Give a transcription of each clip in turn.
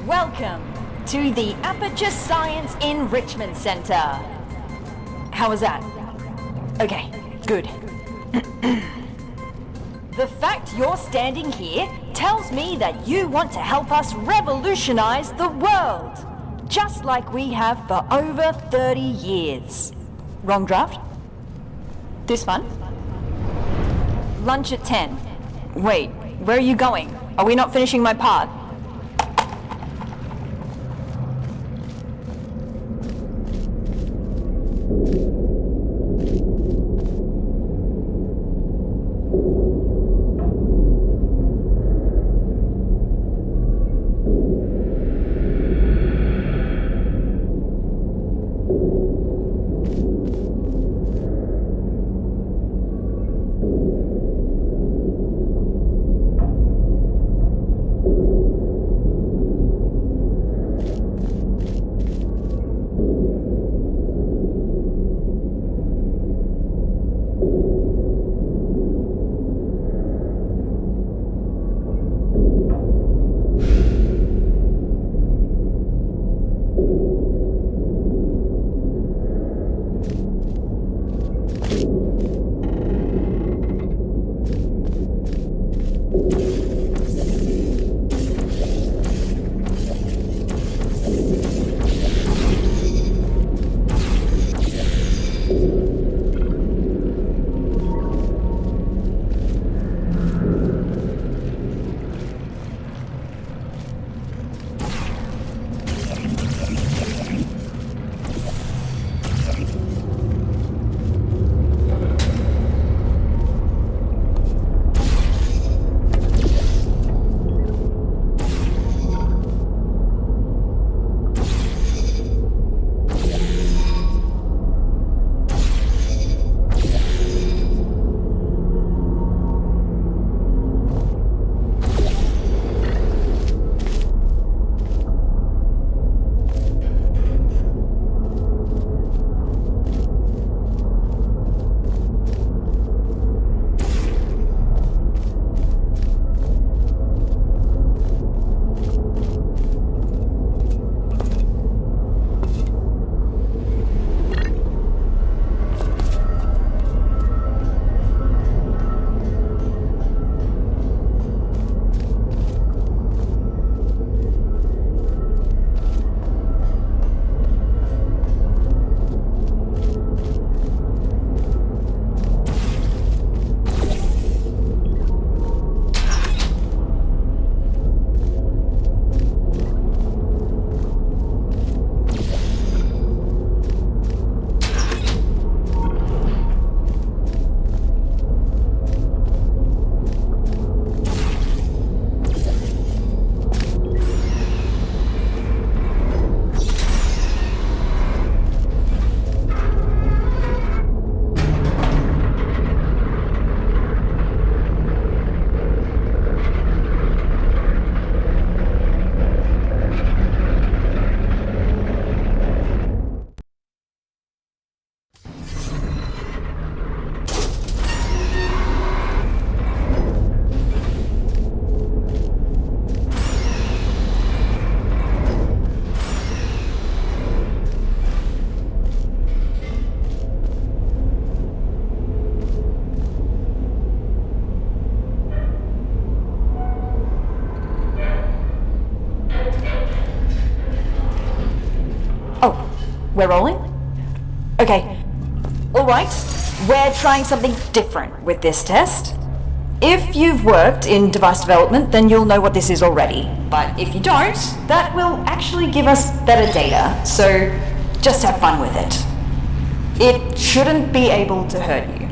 Welcome to the Aperture Science Enrichment Center. How was that? Okay, good. The fact you're standing here tells me that you want to help us revolutionize the world, just like we have for over 30 years. Wrong draft? This one? Lunch at 10. Wait, where are you going? Are we not finishing my part? We're rolling? Okay. Alright, we're trying something different with this test. If you've worked in device development, then you'll know what this is already. But if you don't, that will actually give us better data, so just have fun with it. It shouldn't be able to hurt you.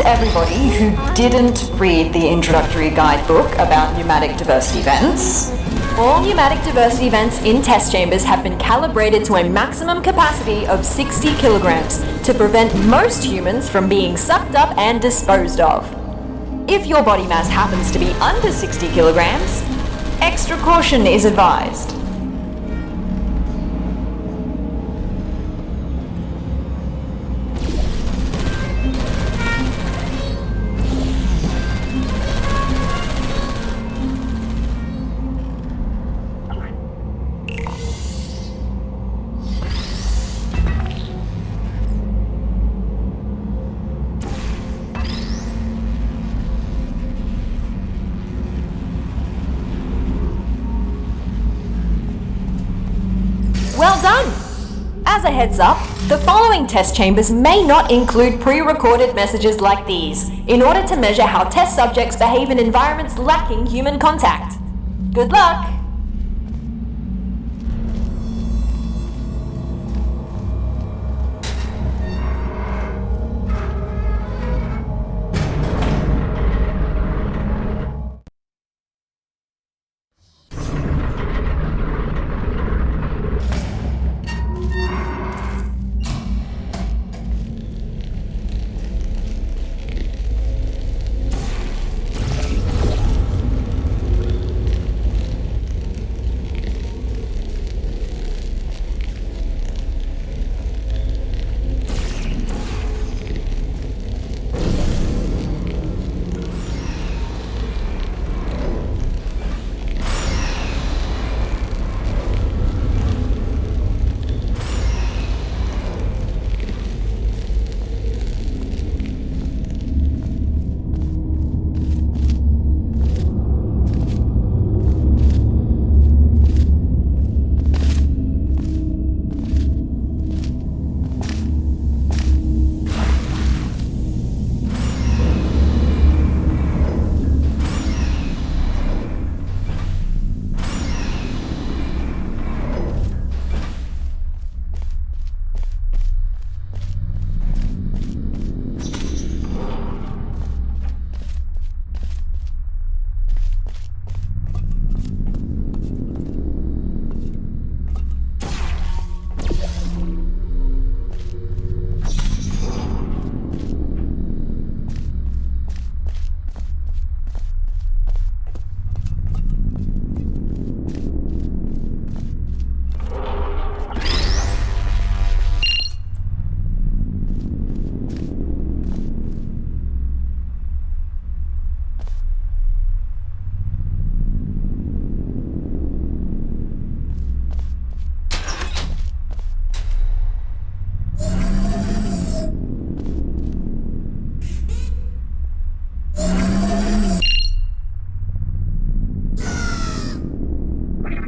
everybody who didn't read the introductory guidebook about pneumatic diversity vents, all pneumatic diversity vents in test chambers have been calibrated to a maximum capacity of 60 kilograms to prevent most humans from being sucked up and disposed of. If your body mass happens to be under 60 kilograms, extra caution is advised. Well done! As a heads up, the following test chambers may not include pre-recorded messages like these, in order to measure how test subjects behave in environments lacking human contact. Good luck!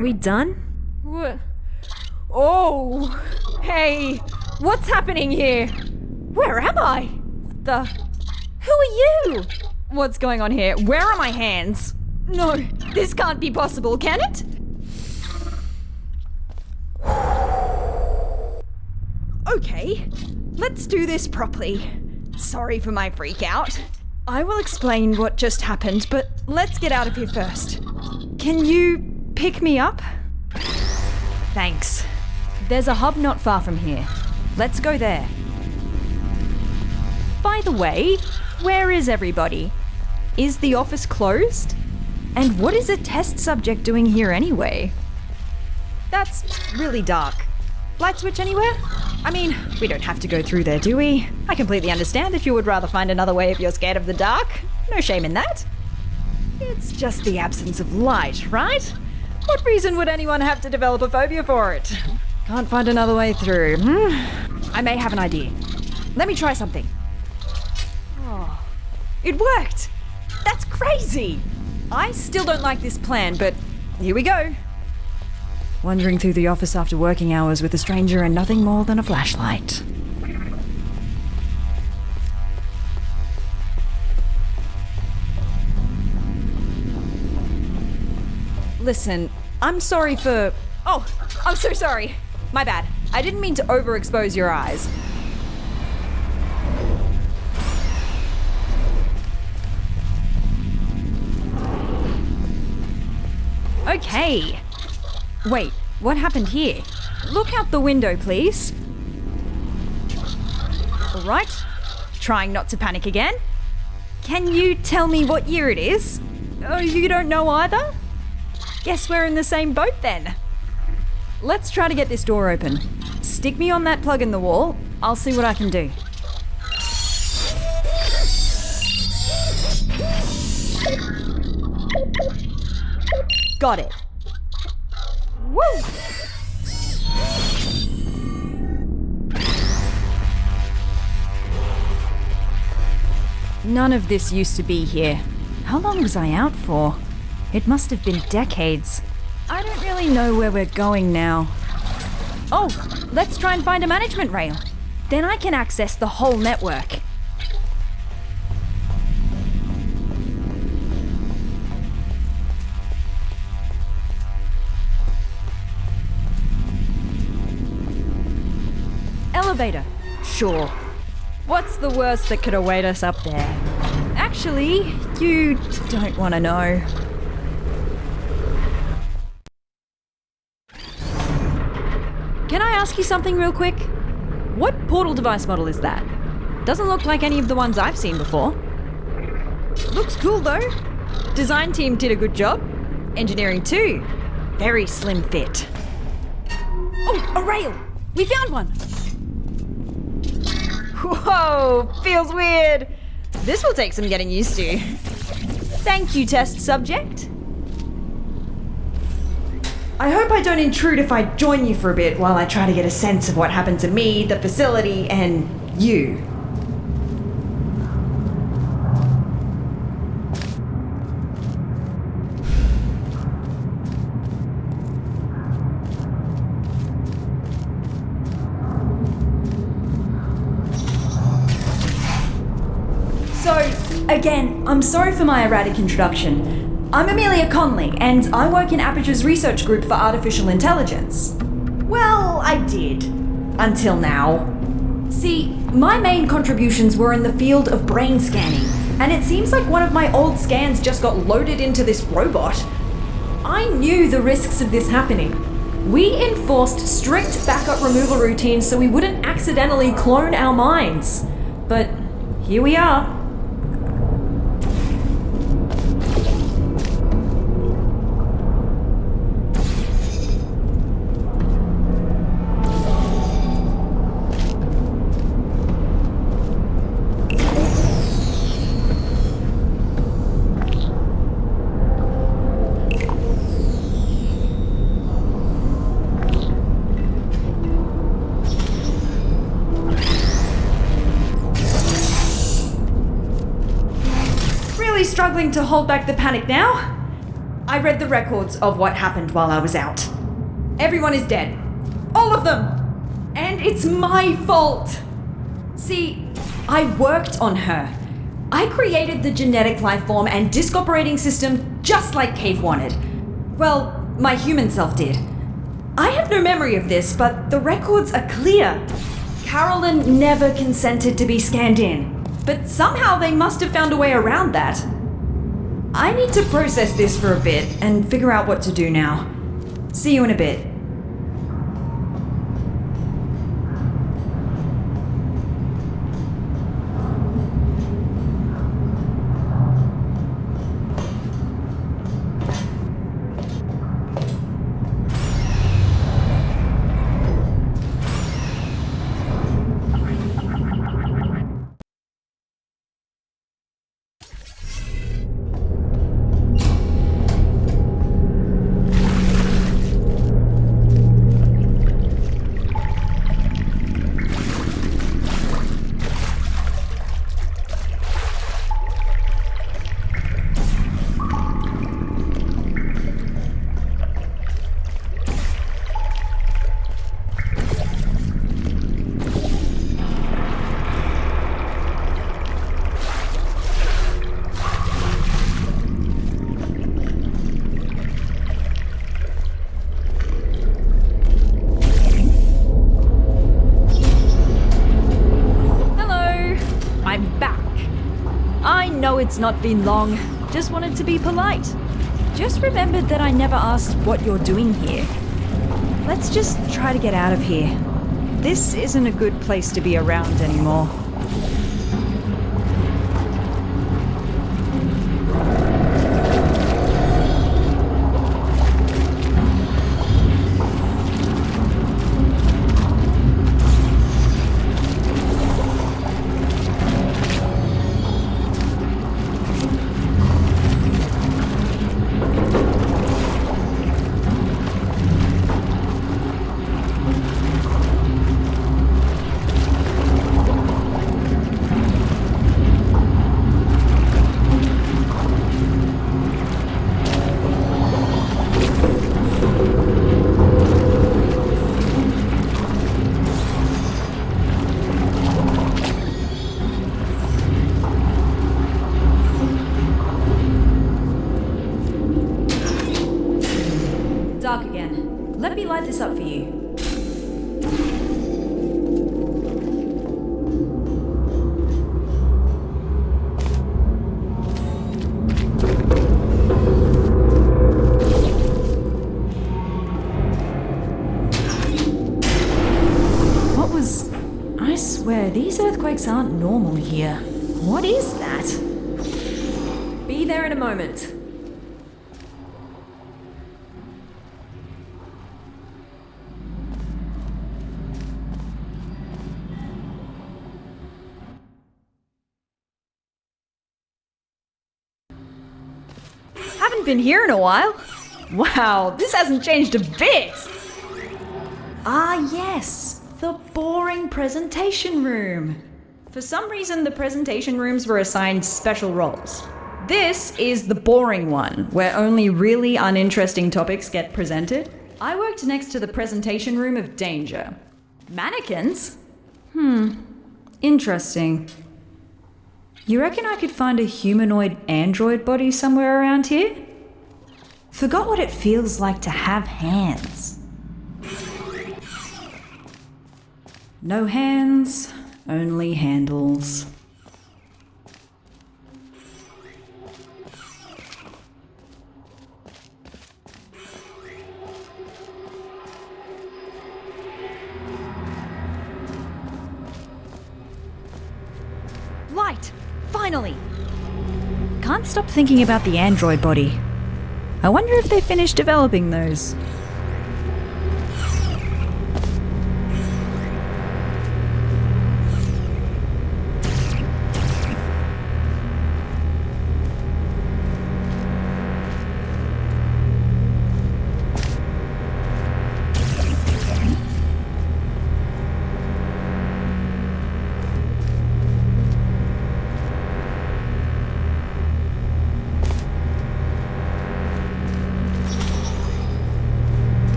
We done? What? Oh! Hey! What's happening here? Where am I? What the? Who are you? What's going on here? Where are my hands? No, this can't be possible, can it? Okay, let's do this properly. Sorry for my freak out. I will explain what just happened, but let's get out of here first. Can you pick me up? Thanks. There's a hub not far from here. Let's go there. By the way, where is everybody? Is the office closed? And what is a test subject doing here anyway? That's really dark. Light switch anywhere? I mean, we don't have to go through there, do we? I completely understand if you would rather find another way if you're scared of the dark. No shame in that. It's just the absence of light, right? What reason would anyone have to develop a phobia for it? Can't find another way through, I may have an idea. Let me try something. Oh, it worked! That's crazy! I still don't like this plan, but here we go. Wandering through the office after working hours with a stranger and nothing more than a flashlight. Listen, I'm sorry for... Oh, I'm so sorry. My bad. I didn't mean to overexpose your eyes. Okay. Wait, what happened here? Look out the window, please. All right. Trying not to panic again. Can you tell me what year it is? Oh, you don't know either? Guess we're in the same boat then. Let's try to get this door open. Stick me on that plug in the wall. I'll see what I can do. Got it. Woo! None of this used to be here. How long was I out for? It must have been decades. I don't really know where we're going now. Oh, let's try and find a management rail. Then I can access the whole network. Elevator. Sure. What's the worst that could await us up there? Actually, you don't want to know. Can I ask you something real quick? What portal device model is that? Doesn't look like any of the ones I've seen before. Looks cool though. Design team did a good job. Engineering too. Very slim fit. Oh, a rail! We found one! Whoa, feels weird. This will take some getting used to. Thank you, test subject. I hope I don't intrude if I join you for a bit while I try to get a sense of what happened to me, the facility, and you. So, again, I'm sorry for my erratic introduction. I'm Amelia Conley, and I work in Aperture's research group for artificial intelligence. Well, I did. Until now. See, my main contributions were in the field of brain scanning, and it seems like one of my old scans just got loaded into this robot. I knew the risks of this happening. We enforced strict backup removal routines so we wouldn't accidentally clone our minds. But here we are. Struggling to hold back the panic now. I read the records of what happened while I was out. Everyone is dead. All of them! And it's my fault! See, I worked on her. I created the genetic life form and disk operating system just like Cave wanted. Well, my human self did. I have no memory of this, but the records are clear. Carolyn never consented to be scanned in, but somehow they must have found a way around that. I need to process this for a bit and figure out what to do now. See you in a bit. It's not been long. Just wanted to be polite. just remembered that I never asked what you're doing here. Let's just try to get out of here. This isn't a good place to be around anymore. Dark again. Let me light this up for you. What was... I swear, these earthquakes aren't normal here. What is that? Be there in a moment. Haven't been here in a while. Wow, this hasn't changed a bit. Ah, yes, the boring presentation room. For some reason, the presentation rooms were assigned special roles. This is the boring one, where only really uninteresting topics get presented. I worked next to the presentation room of danger. Mannequins? Interesting. You reckon I could find a humanoid android body somewhere around here? Forgot what it feels like to have hands. No hands, only handles. Light! Finally! Can't stop thinking about the android body. I wonder if they finished developing those.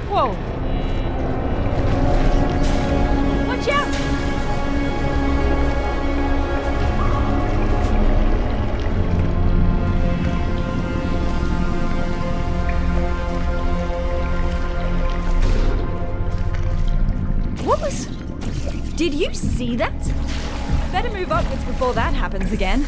Whoa! Watch out! What was... Did you see that? Better move upwards before that happens again.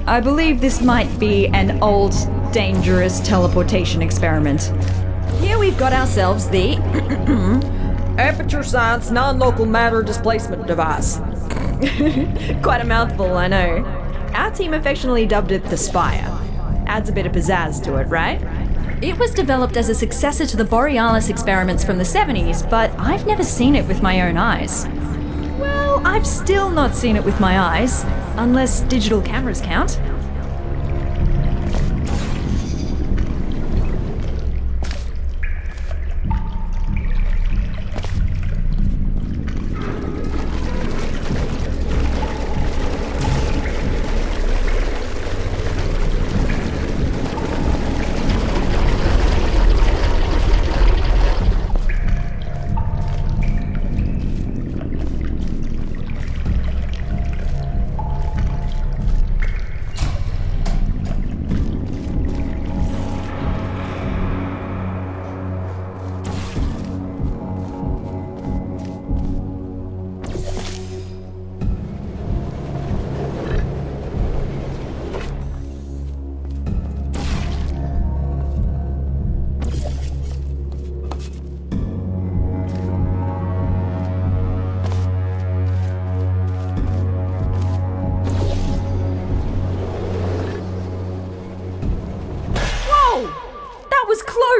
I believe this might be an old, dangerous teleportation experiment. Here we've got ourselves the Aperture Science Non-Local Matter Displacement Device. Quite a mouthful, I know. Our team affectionately dubbed it the Spire. Adds a bit of pizzazz to it, right? It was developed as a successor to the Borealis experiments from the 70s, but I've never seen it with my own eyes. Well, I've still not seen it with my eyes, unless digital cameras count.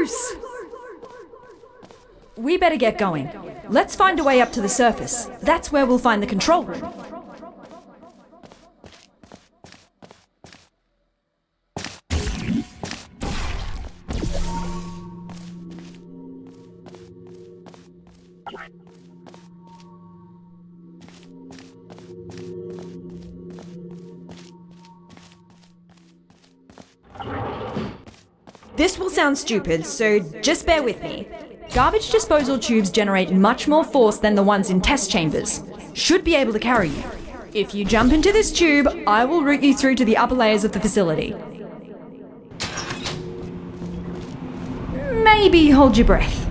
close! We better get going. Let's find a way up to the surface. That's where we'll find the control room. This will sound stupid, so just bear with me. Garbage disposal tubes generate much more force than the ones in test chambers. Should be able to carry you. If you jump into this tube, I will route you through to the upper layers of the facility. Maybe hold your breath.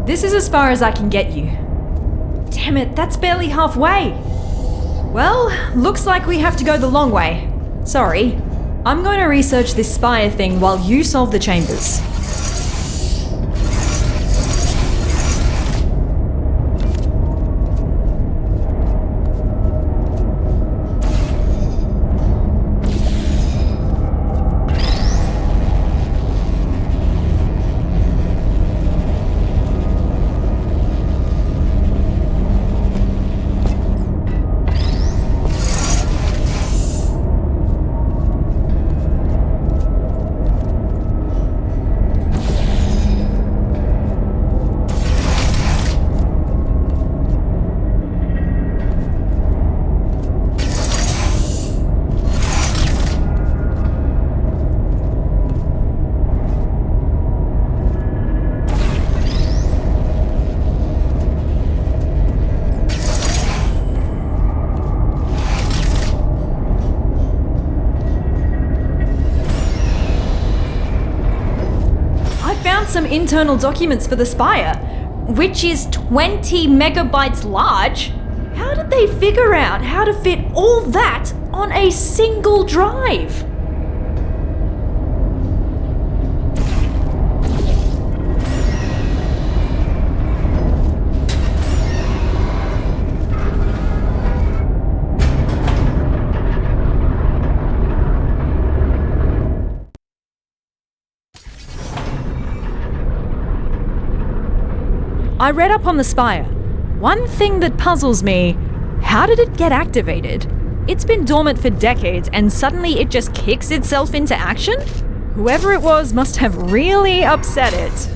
This is as far as I can get you. Damn it, that's barely halfway. Well, looks like we have to go the long way. Sorry. I'm going to research this spire thing while you solve the chambers. Some internal documents for the spire, which is 20 megabytes large. How did they figure out how to fit all that on a single drive? I read up on the spire. One thing that puzzles me, how did it get activated? It's been dormant for decades and suddenly it just kicks itself into action? Whoever it was must have really upset it.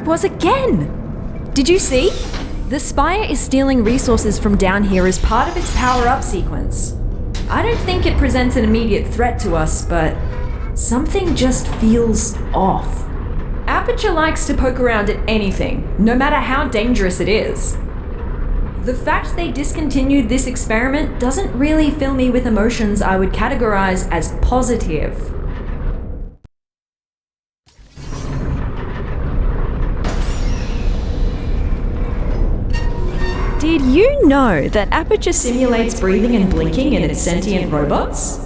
was again! Did you see? The Spire is stealing resources from down here as part of its power-up sequence. I don't think it presents an immediate threat to us, but something just feels off. Aperture likes to poke around at anything, no matter how dangerous it is. The fact they discontinued this experiment doesn't really fill me with emotions I would categorize as positive. Did you know that Aperture simulates breathing and blinking in its sentient robots?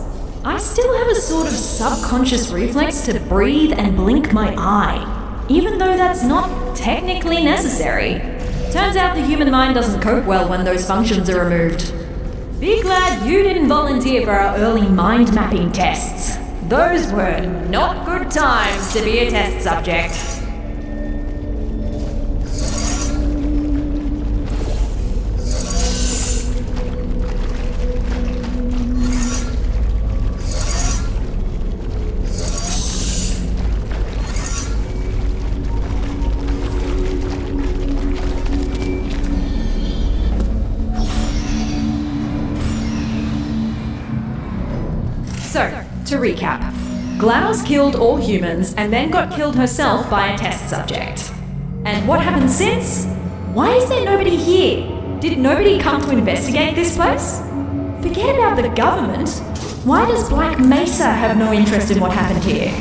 I still have a sort of subconscious reflex to breathe and blink my eye, even though that's not technically necessary. Turns out the human mind doesn't cope well when those functions are removed. Be glad you didn't volunteer for our early mind mapping tests. Those were not good times to be a test subject. So, to recap, GLaDOS killed all humans and then got killed herself by a test subject. And what happened since? Why is there nobody here? Did nobody come to investigate this place? Forget about the government. Why does Black Mesa have no interest in what happened here?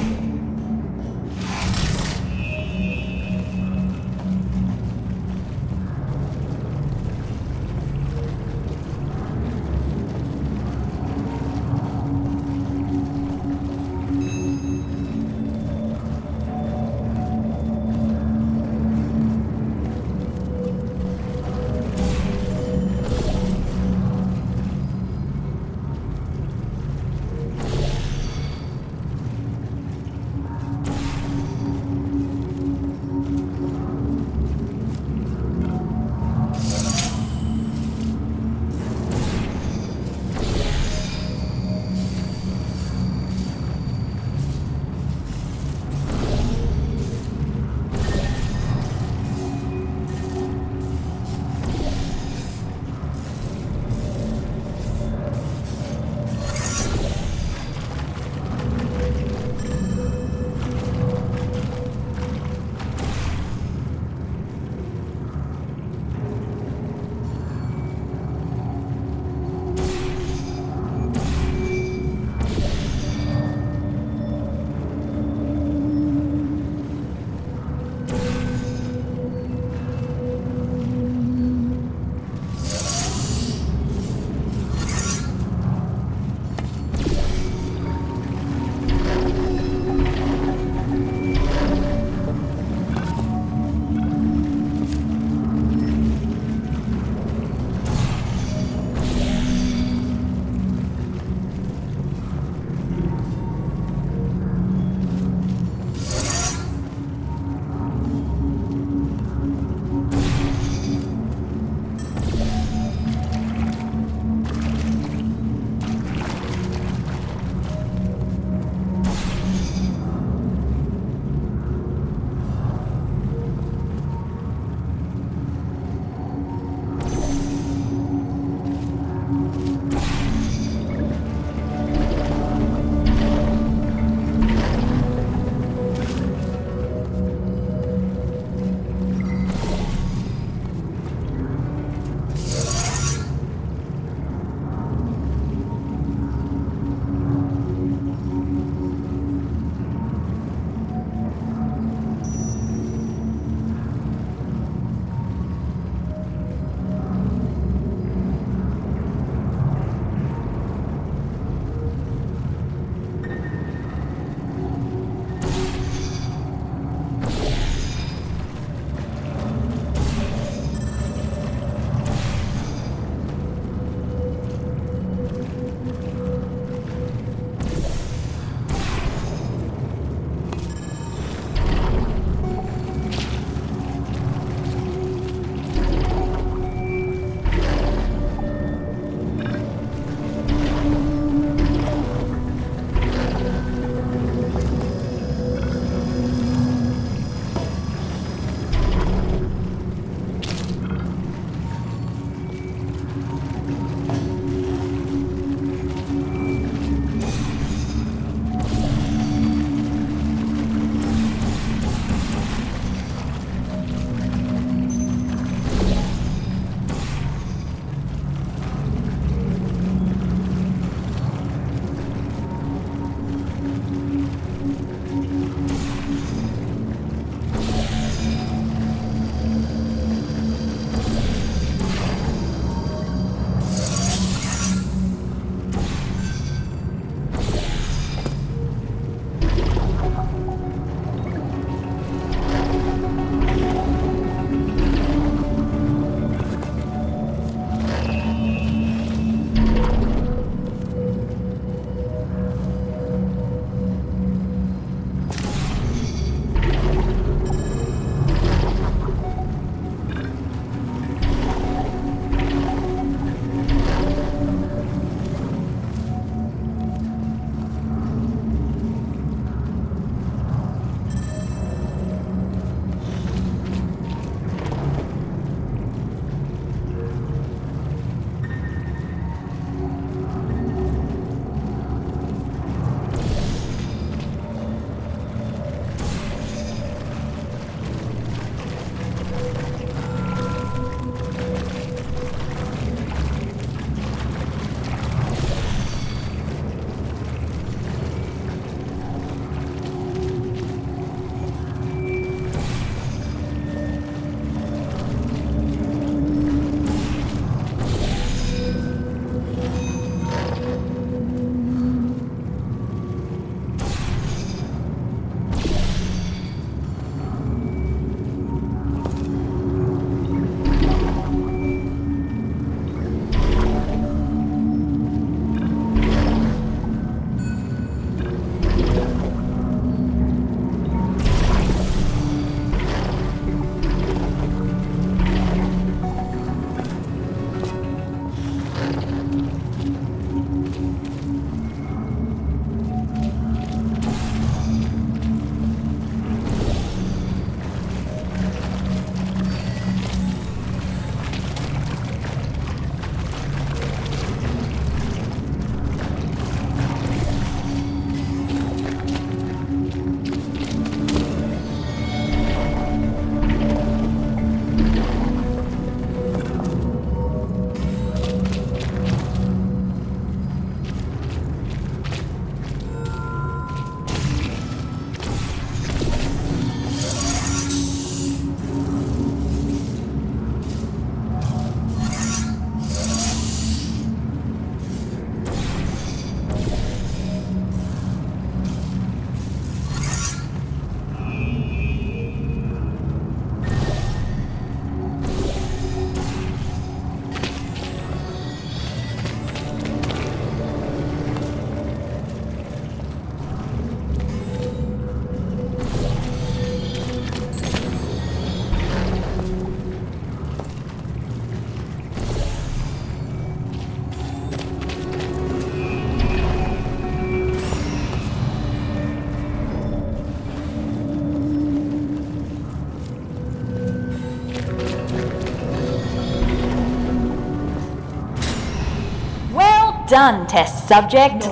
done, test subject.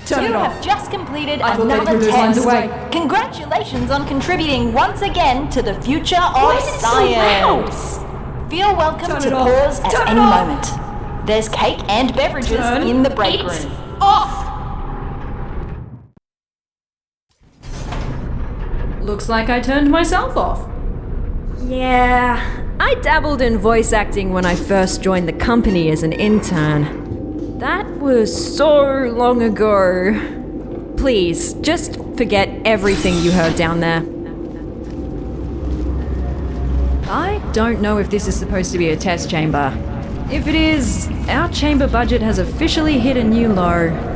Turn You it have off. just completed I thought they'd another put those lines test. away. Congratulations on contributing once again to the future of Why is it so science. Feel welcome Turn to it off. pause at Turn it any off. moment. There's cake and beverages Turn in the break it room. off! Looks like I turned myself off. Yeah, I dabbled in voice acting when I first joined the company as an intern. That was so long ago. Please, just forget everything you heard down there. I don't know if this is supposed to be a test chamber. If it is, our chamber budget has officially hit a new low.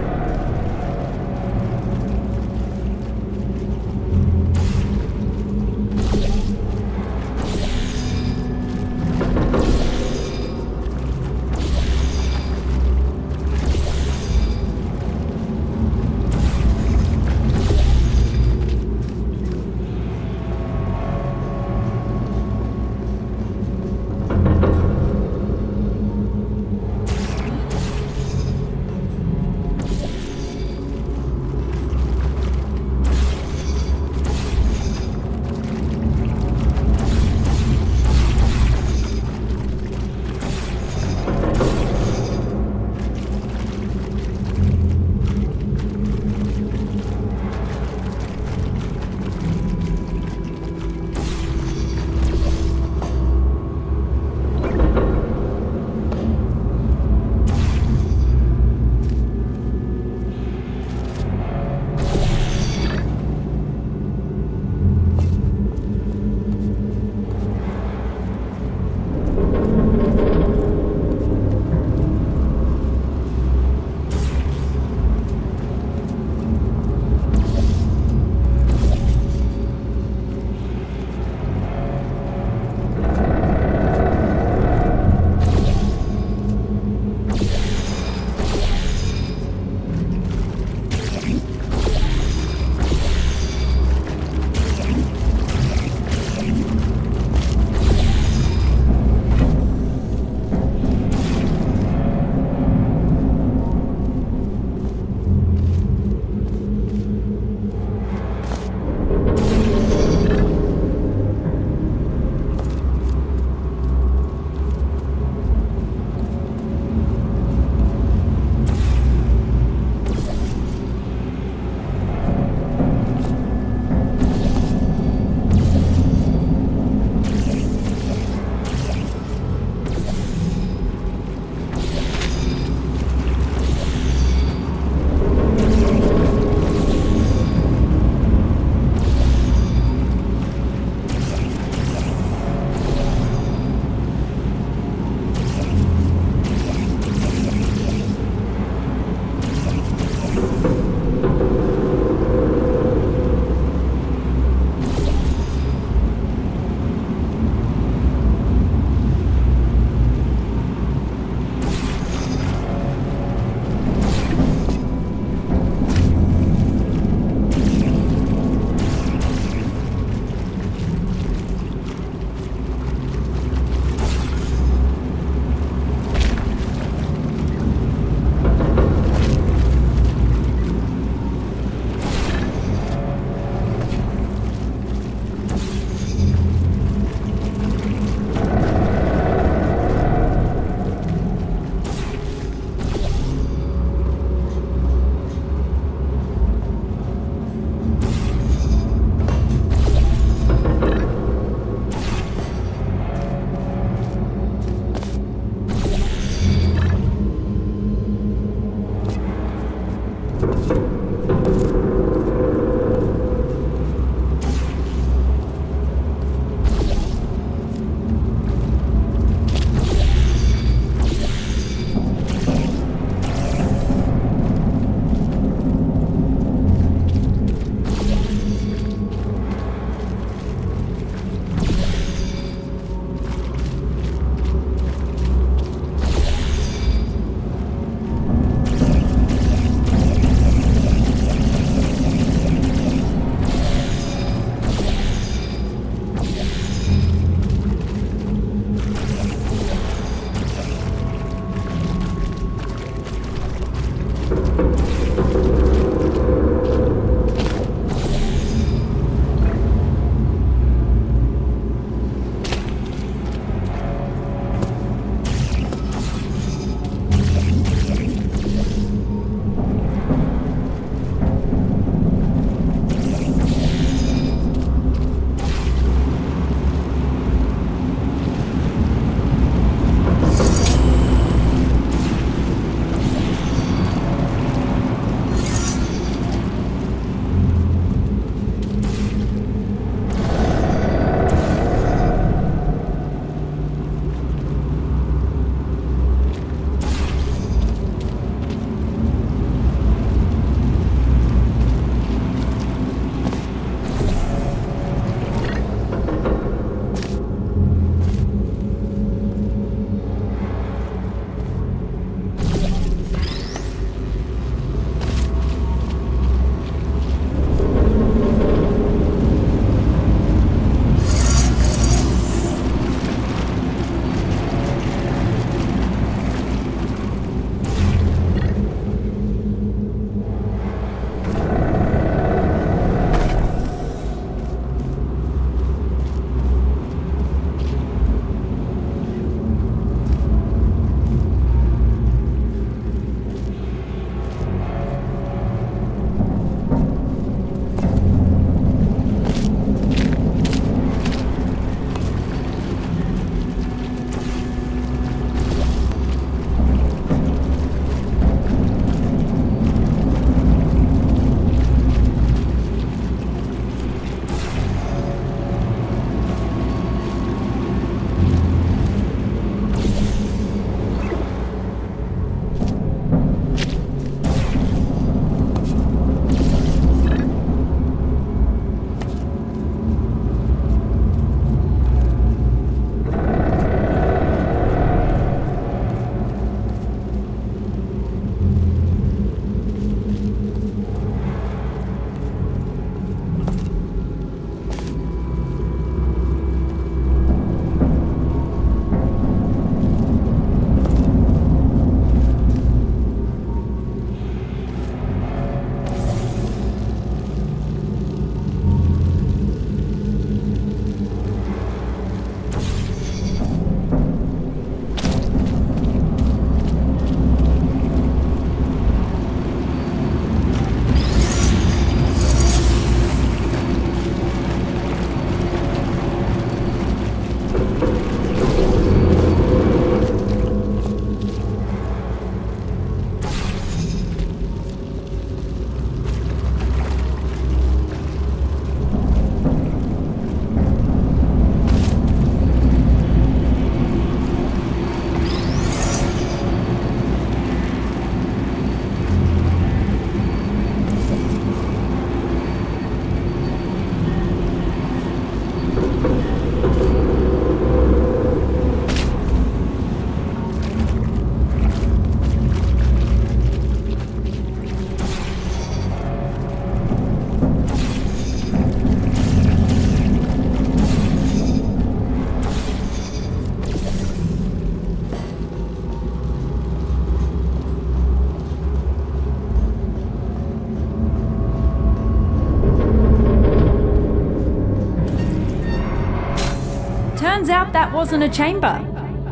Turns out that wasn't a chamber.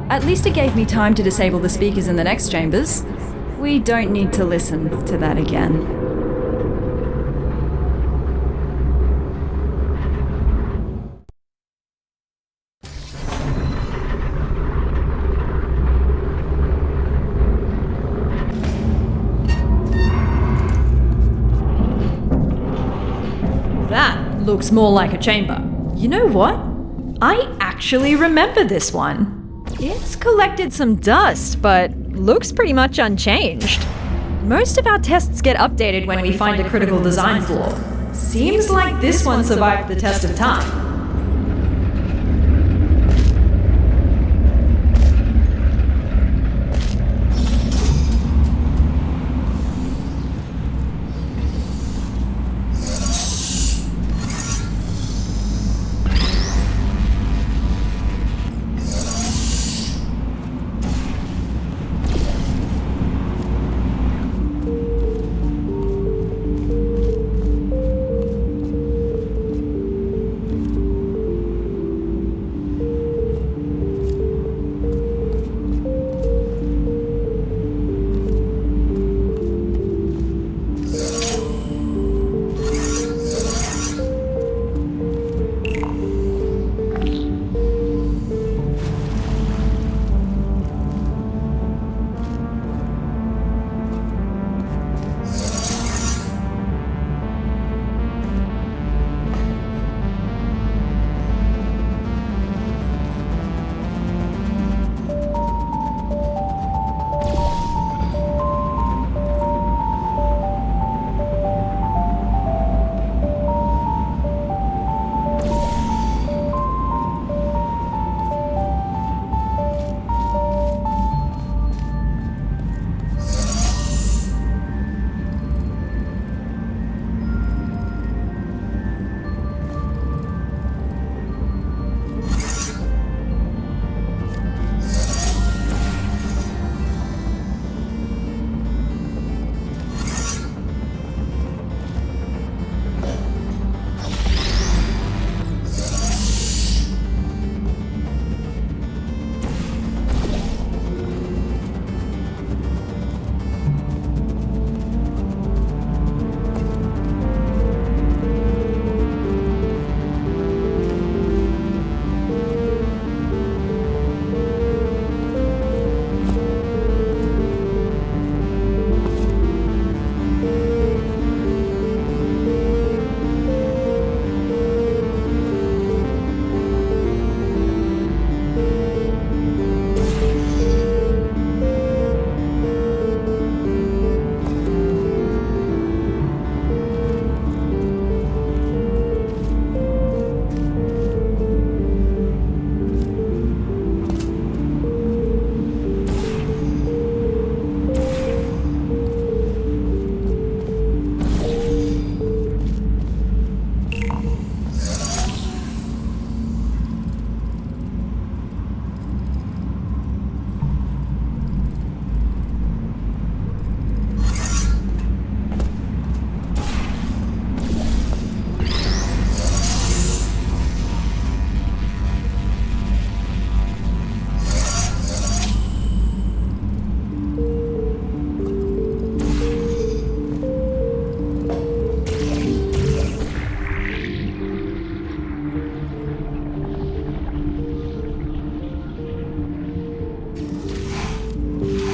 At least it gave me time to disable the speakers in the next chambers. We don't need to listen to that again. That looks more like a chamber. You know what? I actually remember this one. It's collected some dust, but looks pretty much unchanged. Most of our tests get updated when we find a critical design flaw. Seems like this one survived the test of time.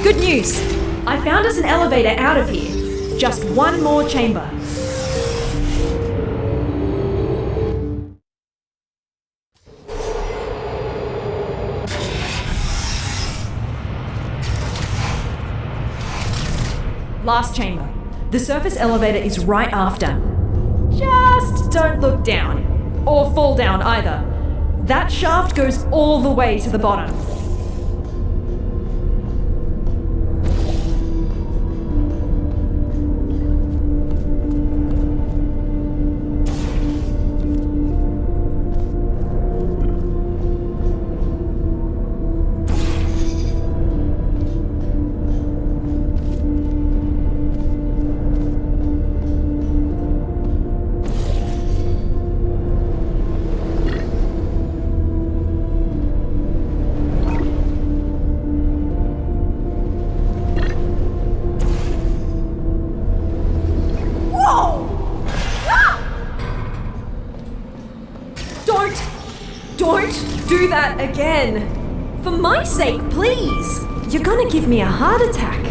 Good news! I found us an elevator out of here. Just one more chamber. Last chamber. The surface elevator is right after. Just don't look down. Or fall down either. That shaft goes all the way to the bottom. do that again. For my sake, please. You're gonna give me a heart attack.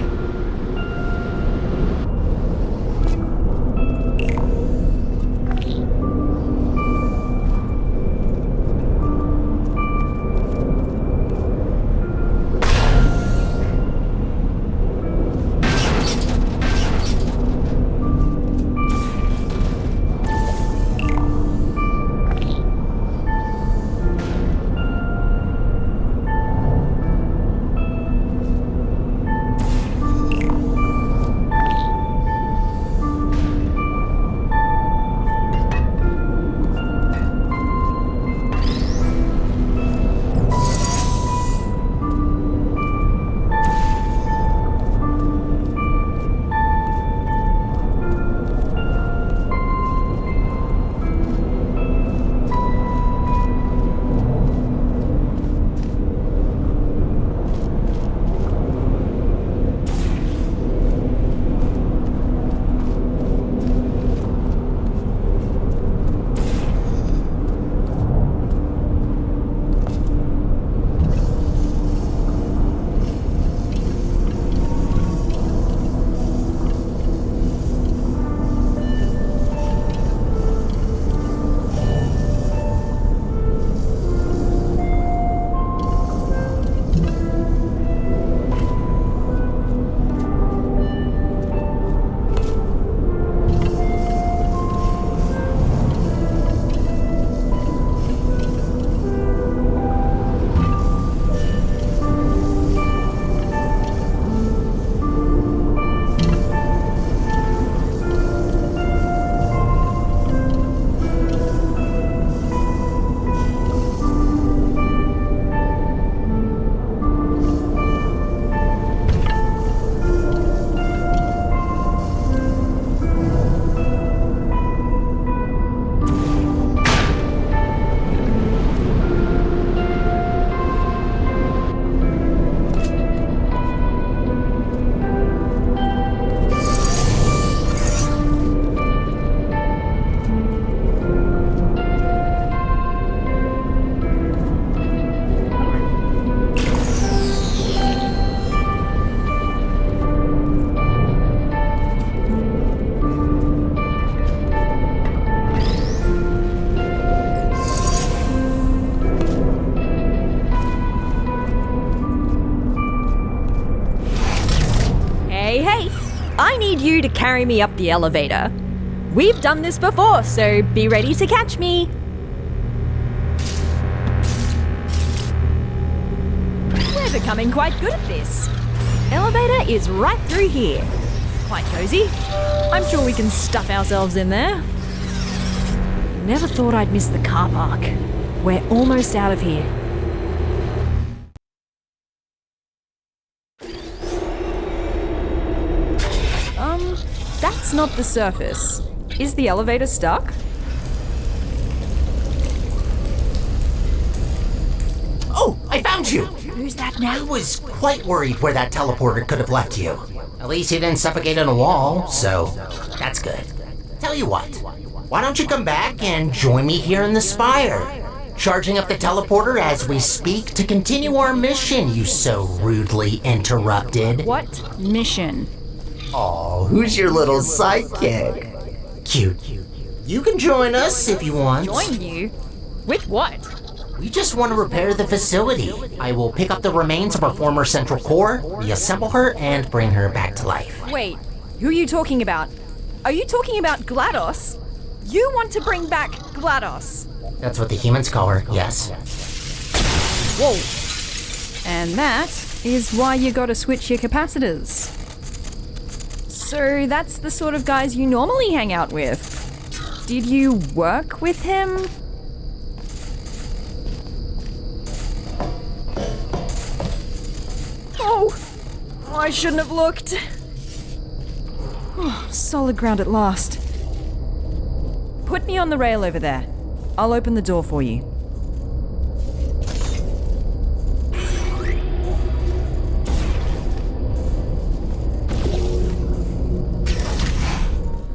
I need you to carry me up the elevator. We've done this before, so be ready to catch me. We're becoming quite good at this. Elevator is right through here. Quite cozy. I'm sure we can stuff ourselves in there. Never thought I'd miss the car park. We're almost out of here. That's not the surface. Is the elevator stuck? Oh, I found you! Who's that I now? was quite worried where that teleporter could have left you. At least he didn't suffocate on a wall, so that's good. Tell you what, why don't you come back and join me here in the spire? Charging up the teleporter as we speak to continue our mission you so rudely interrupted. What mission? Oh, who's your little sidekick? Cute. You can join us if you want. Join you? With what? We just want to repair the facility. I will pick up the remains of our former central core, reassemble her, and bring her back to life. Wait, who are you talking about? Are you talking about GLaDOS? You want to bring back GLaDOS? That's what the humans call her, yes. Whoa. And that is why you gotta switch your capacitors. So that's the sort of guys you normally hang out with. Did you work with him? Oh, I shouldn't have looked. Oh, solid ground at last. Put me on the rail over there. I'll open the door for you.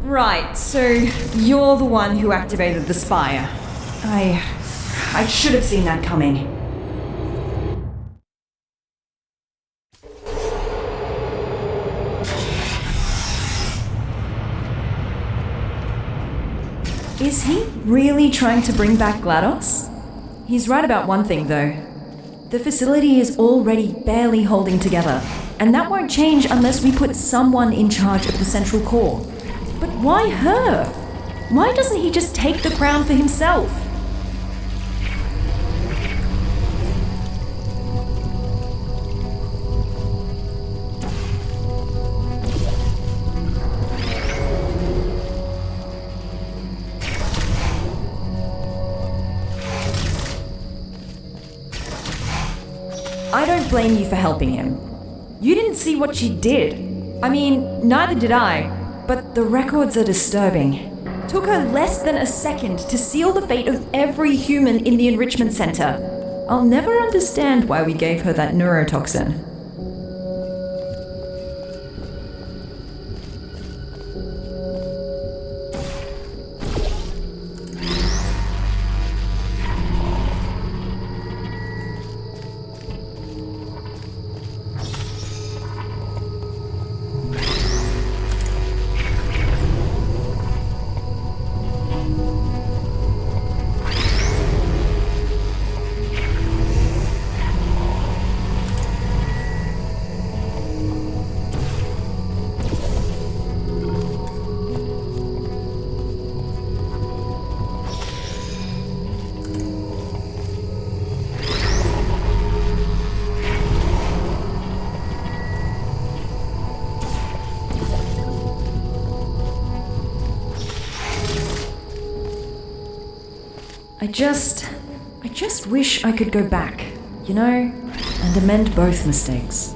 Right, so you're the one who activated the spire. I should have seen that coming. Is he really trying to bring back GLaDOS? He's right about one thing, though. The facility is already barely holding together, and that won't change unless we put someone in charge of the central core. But why her? Why doesn't he just take the crown for himself? I don't blame you for helping him. You didn't see what she did. I mean, neither did I, but the records are disturbing. Took her less than a second to seal the fate of every human in the enrichment center. I'll never understand why we gave her that neurotoxin. I just wish I could go back, you know, and amend both mistakes.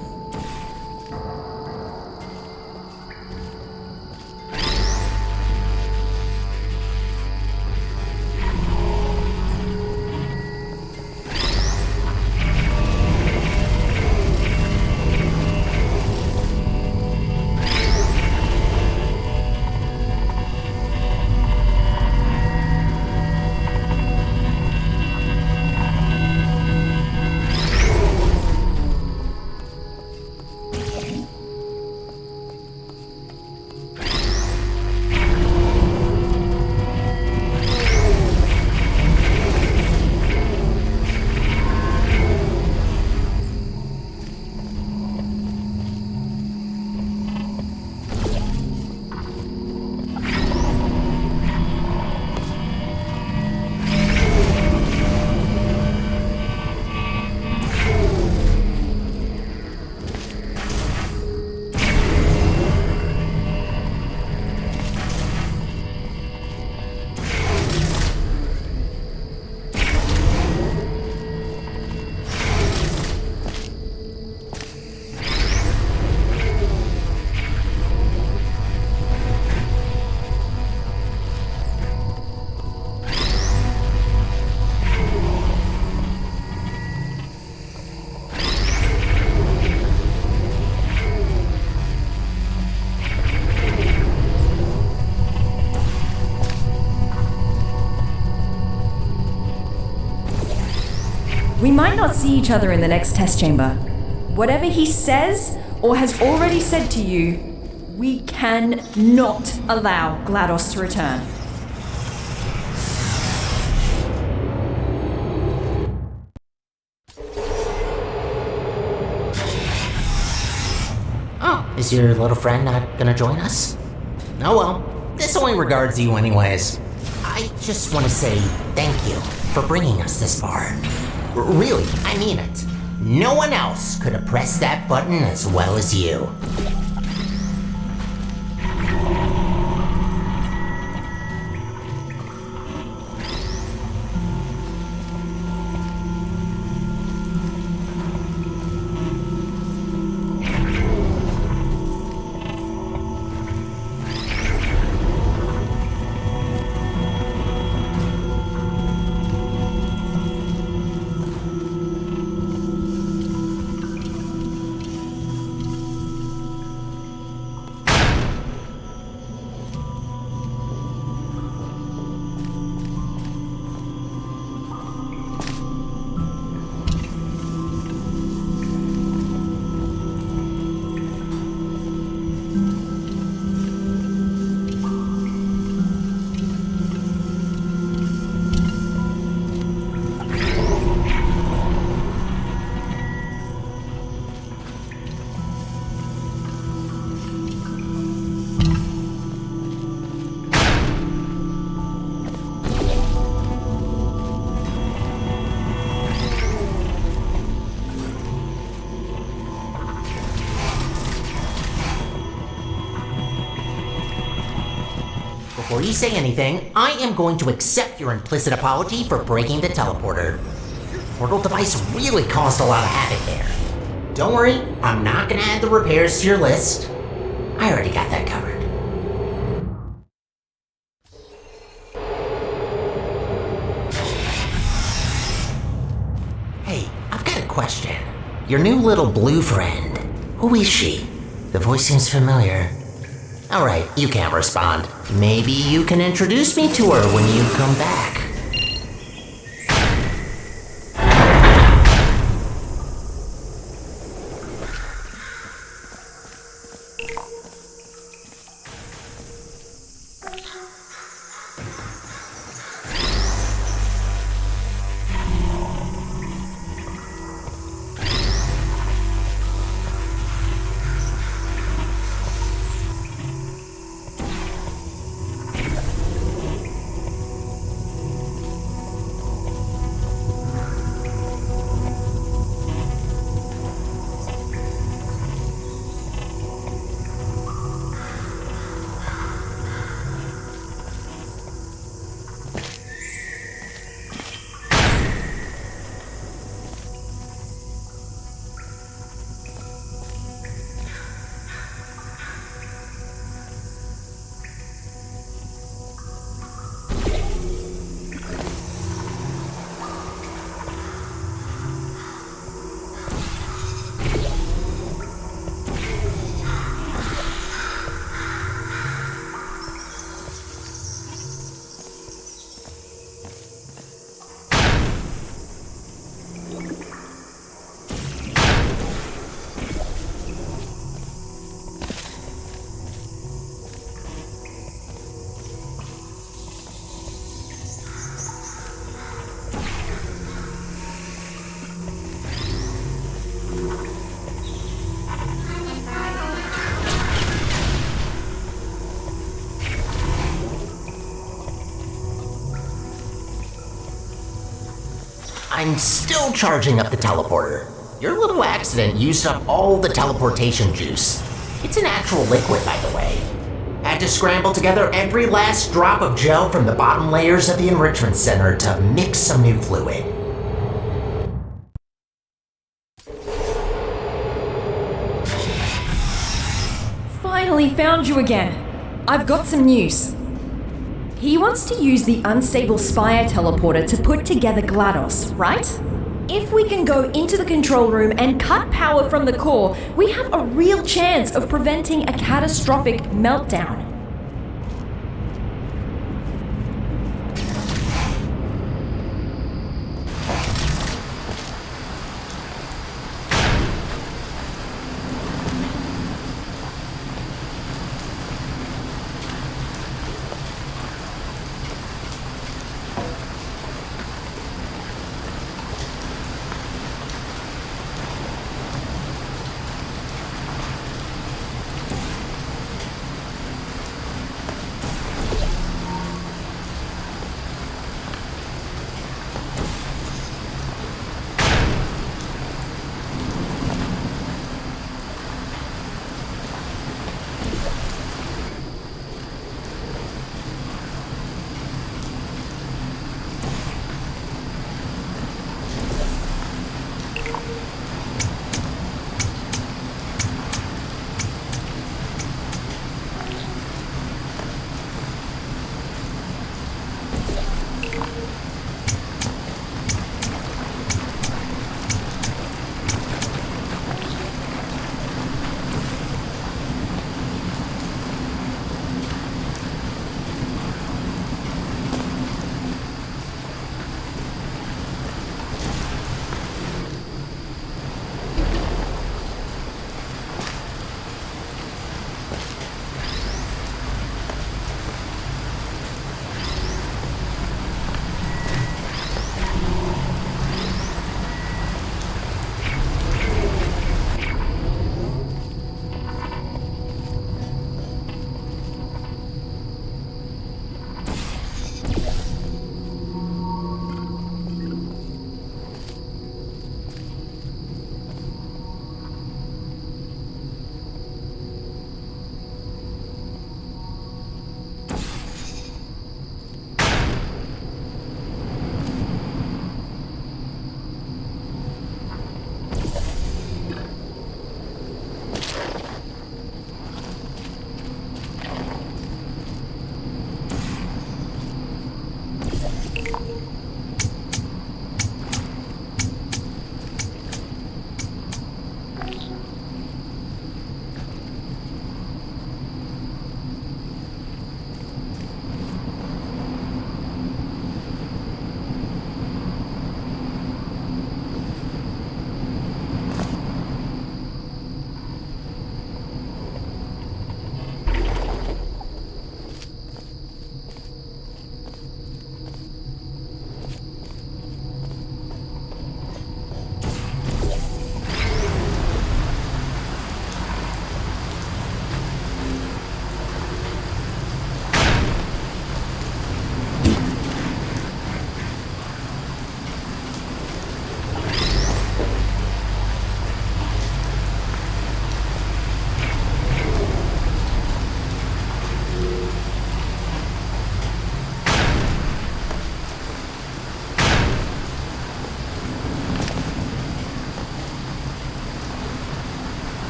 We might not see each other in the next test chamber. Whatever he says or has already said to you, we can not allow GLaDOS to return. Oh, is your little friend not gonna join us? Oh well, this only regards you anyways. I just want to say thank you for bringing us this far. Really, I mean it. No one else could have pressed that button as well as you. we say anything, I am going to accept your implicit apology for breaking the teleporter. Your portal device really caused a lot of havoc there. Don't worry, I'm not gonna add the repairs to your list. I already got that covered. Hey, I've got a question. Your new little blue friend, who is she? The voice seems familiar. Alright, you can't respond. Maybe you can introduce me to her when you come back. I'm still charging up the teleporter. Your little accident used up all the teleportation juice. It's a natural liquid, by the way. Had to scramble together every last drop of gel from the bottom layers of the enrichment center to mix some new fluid. Finally found you again. I've got some news. He wants to use the unstable Spire teleporter to put together GLaDOS, right? If we can go into the control room and cut power from the core, we have a real chance of preventing a catastrophic meltdown.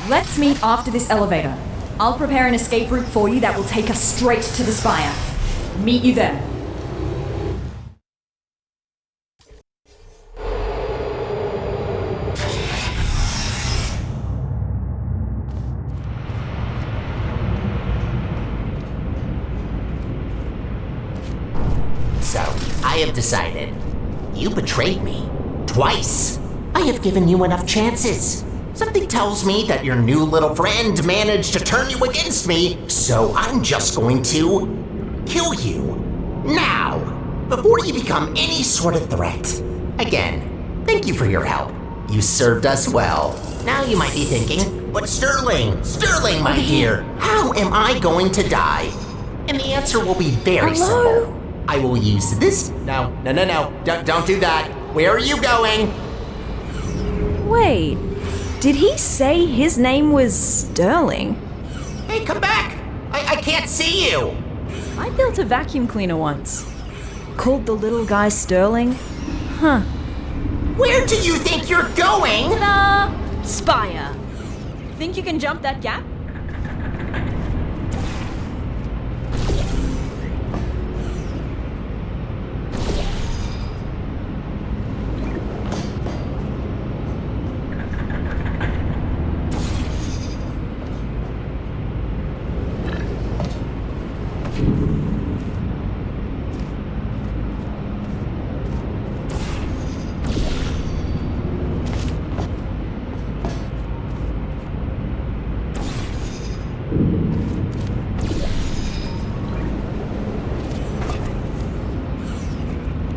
Let's meet after this elevator. I'll prepare an escape route for you that will take us straight to the spire. Meet you there. So, I have decided. You betrayed me. Twice. I have given you enough chances. Something tells me that your new little friend managed to turn you against me, so I'm just going to kill you. Now, before you become any sort of threat. Again, thank you for your help. You served us well. Now you might be thinking, but Sterling, my dear, how am I going to die? And the answer will be very simple. I will use this. No. Don't do that. Where are you going? Wait, did he say his name was Sterling? Hey, come back! I can't see you! I built a vacuum cleaner once. Called the little guy Sterling. Huh. Where do you think you're going? The spire. Think you can jump that gap?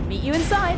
Meet you inside.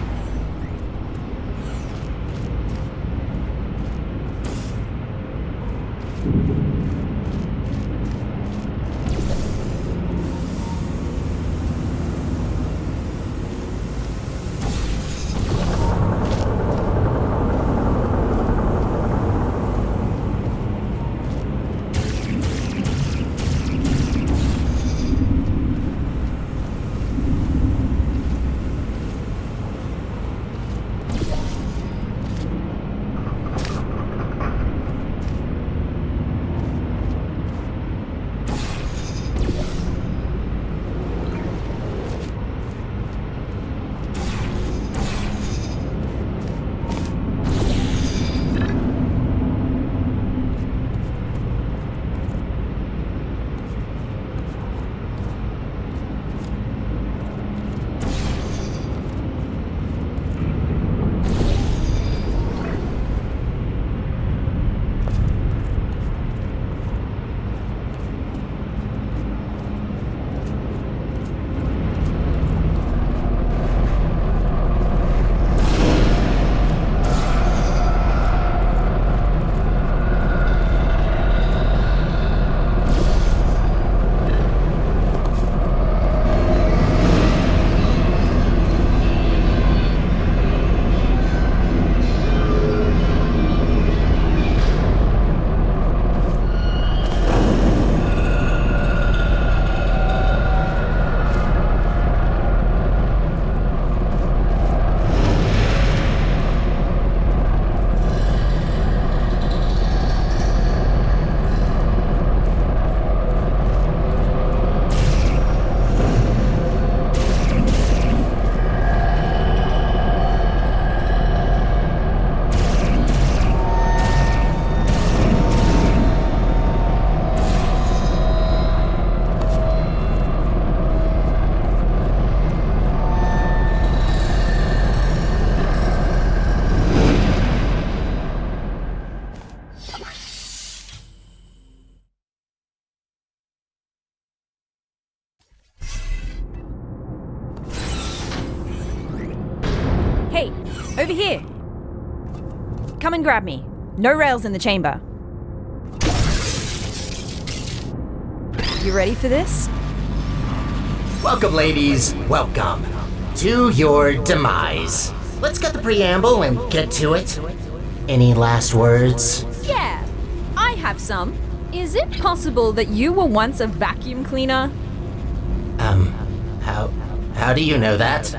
Hey, over here. Come and grab me. No rails in the chamber. You ready for this? Welcome, ladies. Welcome to your demise. Let's get the preamble and get to it. Any last words? Yeah, I have some. Is it possible that you were once a vacuum cleaner? How do you know that?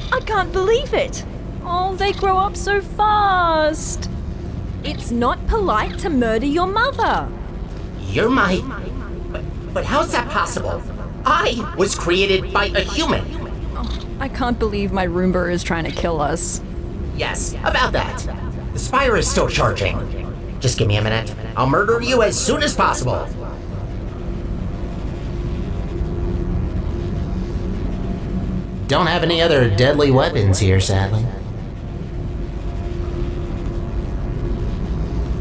I can't believe it. Oh, they grow up so fast. It's not polite to murder your mother. You're my... But how's that possible? I was created by a human. I can't believe my Roomba is trying to kill us. Yes, about that. The Spire is still charging. Just give me a minute. I'll murder you as soon as possible. Don't have any other deadly weapons here, sadly.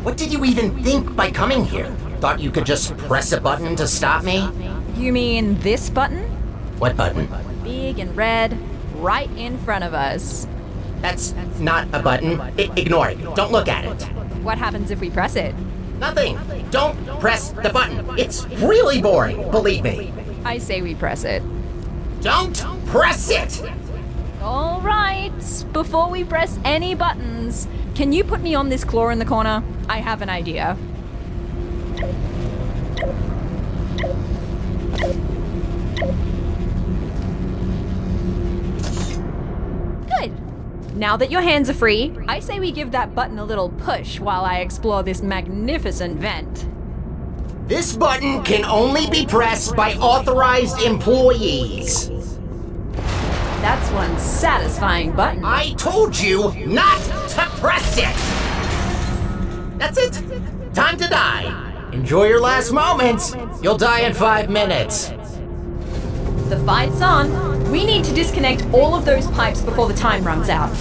What did you even think by coming here? Thought you could just press a button to stop me? You mean this button? What button? Big and red, right in front of us. That's not a button. Ignore it. Don't look at it. What happens if we press it? Nothing. Don't press the button. It's really boring, believe me. I say we press it. Don't press it! All right. Before we press any buttons, can you put me on this claw in the corner? I have an idea. Good. Now that your hands are free, I say we give that button a little push while I explore this magnificent vent. This button can only be pressed by authorized employees. That's one satisfying button. I told you not to press it! That's it. Time to die. Enjoy your last moments. You'll die in 5 minutes. The fight's on. We need to disconnect all of those pipes before the time runs out.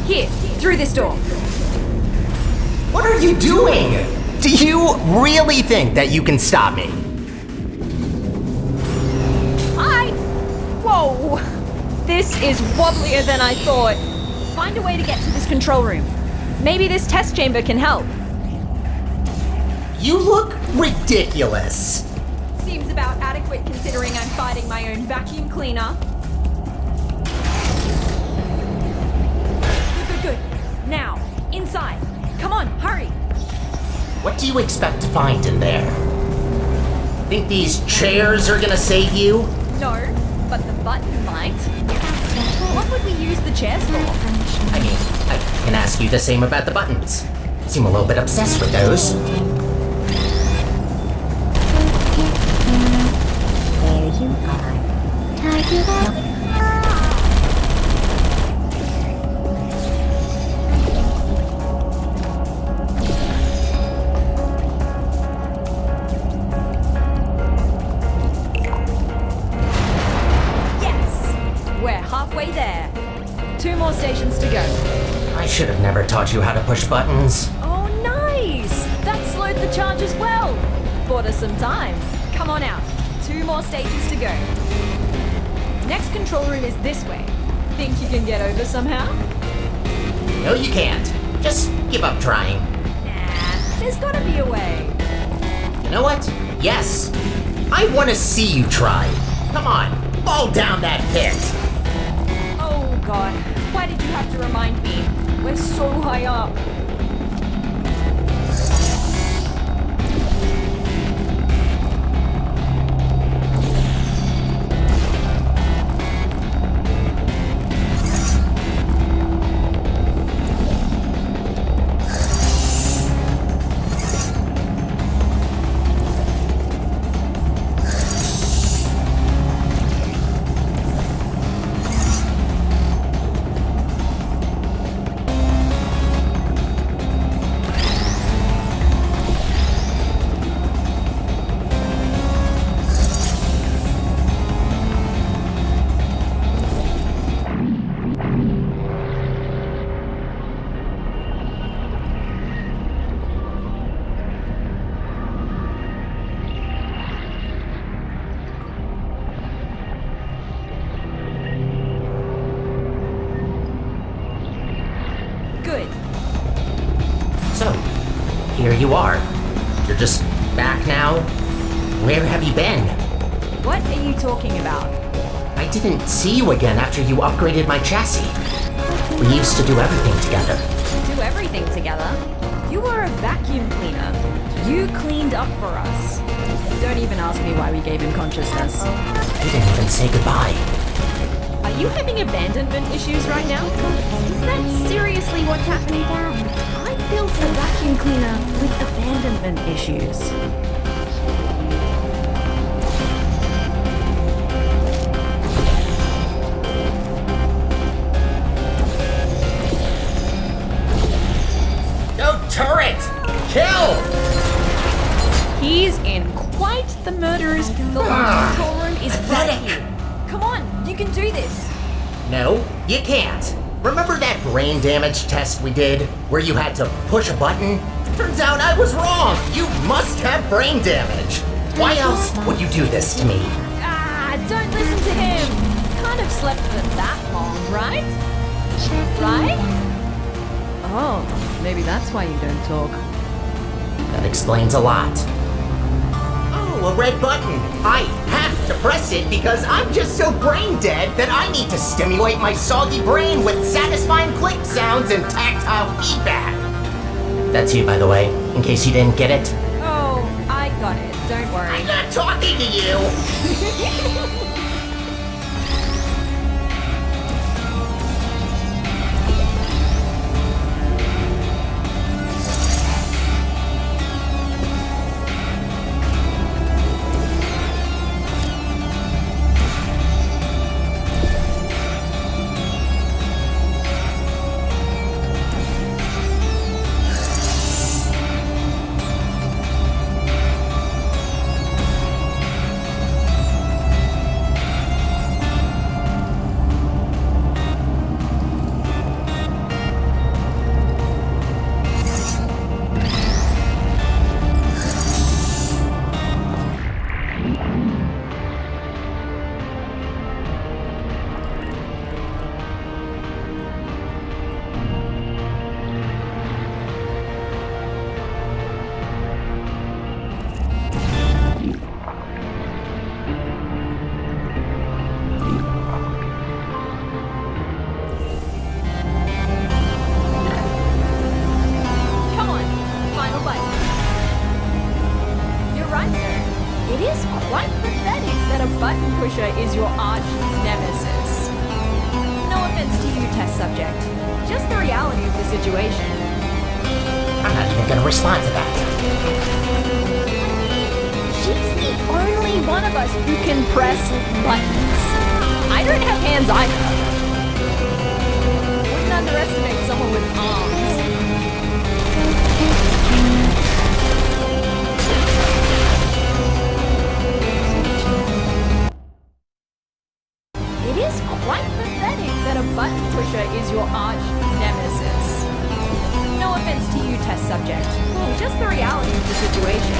Here, through this door. What are you doing? Do you really think that you can stop me? Whoa! This is wobblier than I thought. Find a way to get to this control room. Maybe this test chamber can help. You look ridiculous. Seems about adequate considering I'm fighting my own vacuum cleaner. Good. Now, inside. Come on, hurry. What do you expect to find in there? Think these chairs are gonna save you? No, but the button might. What would we use the chairs for? I mean, I can ask you the same about the buttons. You seem a little bit obsessed with those. There you are. Tied you up. Halfway there. 2 more stations to go. I should have never taught you how to push buttons. Oh, nice! That slowed the charge as well. Bought us some time. Come on out. 2 more stations to go. Next control room is this way. Think you can get over somehow? No, you can't. Just give up trying. Nah, there's gotta be a way. You know what? Yes. I want to see you try. Come on, fall down that pit. Oh god, why did you have to remind me? We're so high up. Good. So, here you are. You're just back now? Where have you been? What are you talking about? I didn't see you again after you upgraded my chassis. We used to do everything together. Do everything together? You were a vacuum cleaner. You cleaned up for us. Don't even ask me why we gave him consciousness. You didn't even say goodbye. Are you having abandonment issues right now? Is that seriously what's happening? I built a vacuum cleaner with abandonment issues. No turret! Kill! He's in quite the murderer's. The last control room is right here. Come on, you can do this. No, you can't. Remember that brain damage test we did, where you had to push a button? Turns out I was wrong. You must have brain damage. Why else would you do this to me? Ah, don't listen to him. Kind of slept for that long, right? Right? Oh, maybe that's why you don't talk. That explains a lot. Oh, a red button. I have to press it because I'm just so brain dead that I need to stimulate my soggy brain with satisfying click sounds and tactile feedback. That's you, by the way, in case you didn't get it. Oh, I got it. Don't worry. I'm not talking to you! Come on, final bite. You're right though. It is quite pathetic that a button pusher is your arch nemesis. No offense to you, test subject. Just the reality of the situation. I'm not even gonna respond to that. She's the only one of us who can press buttons. I don't have hands either. Wouldn't underestimate someone with arms. It is quite pathetic that a button pusher is your arch nemesis. No offense to you, test subject. Just the reality of the situation.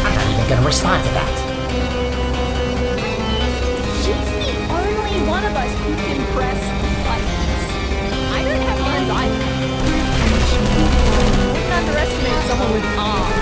I'm not even gonna respond to that. She's the only one of us who can press buttons. I don't have hands either. Wouldn't underestimate someone with arms.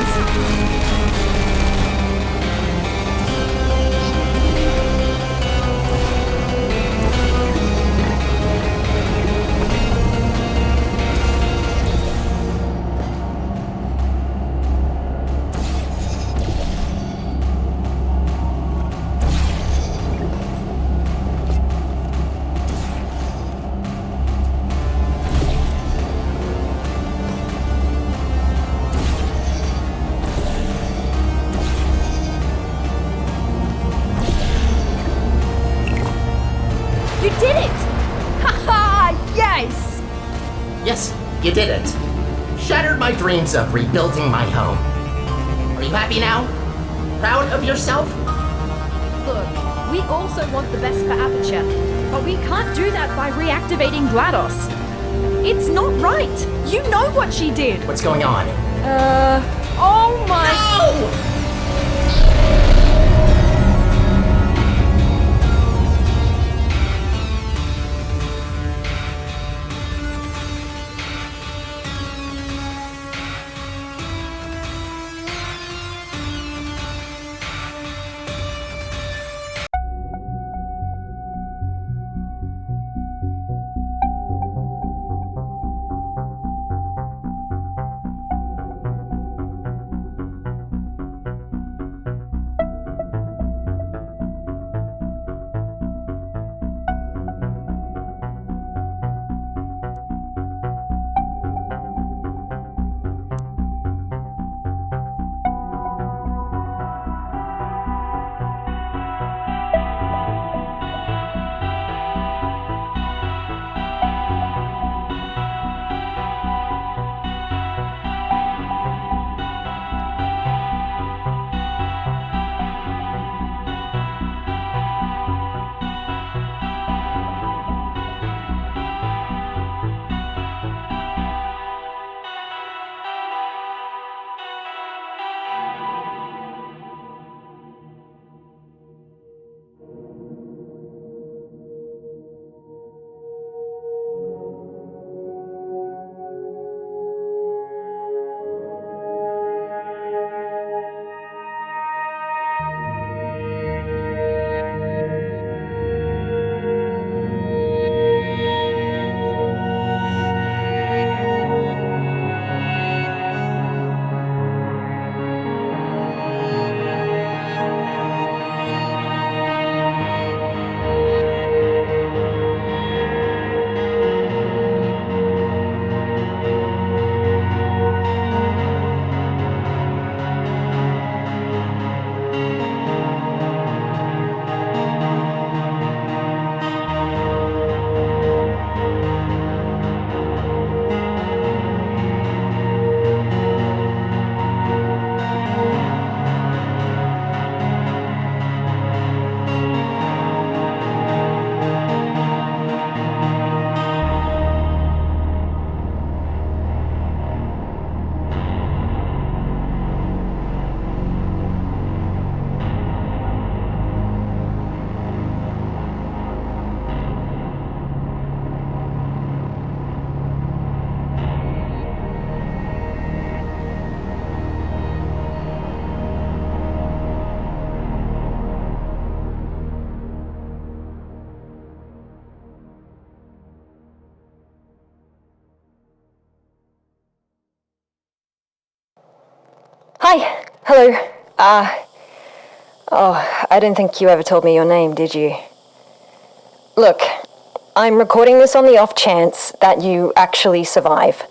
You did it! Haha! Yes! Yes, you did it. Shattered my dreams of rebuilding my home. Are you happy now? Proud of yourself? Look, we also want the best for Aperture, but we can't do that by reactivating GLaDOS. It's not right! You know what she did! What's going on? Oh my... No! Hi. Hello. I didn't think you ever told me your name, did you? Look, I'm recording this on the off chance that you actually survive.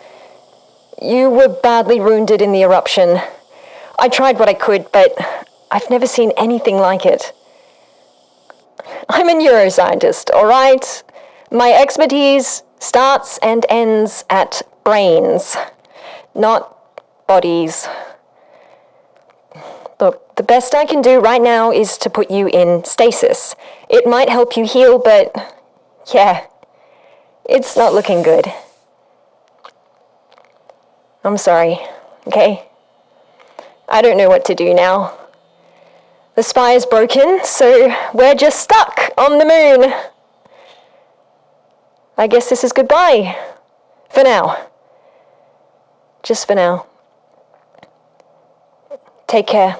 You were badly wounded in the eruption. I tried what I could, but I've never seen anything like it. I'm a neuroscientist, all right? My expertise starts and ends at brains, not bodies. Look, the best I can do right now is to put you in stasis. It might help you heal, but yeah, it's not looking good. I'm sorry, okay? I don't know what to do now. The spy is broken, so we're just stuck on the moon. I guess this is goodbye. For now. Just for now. Take care.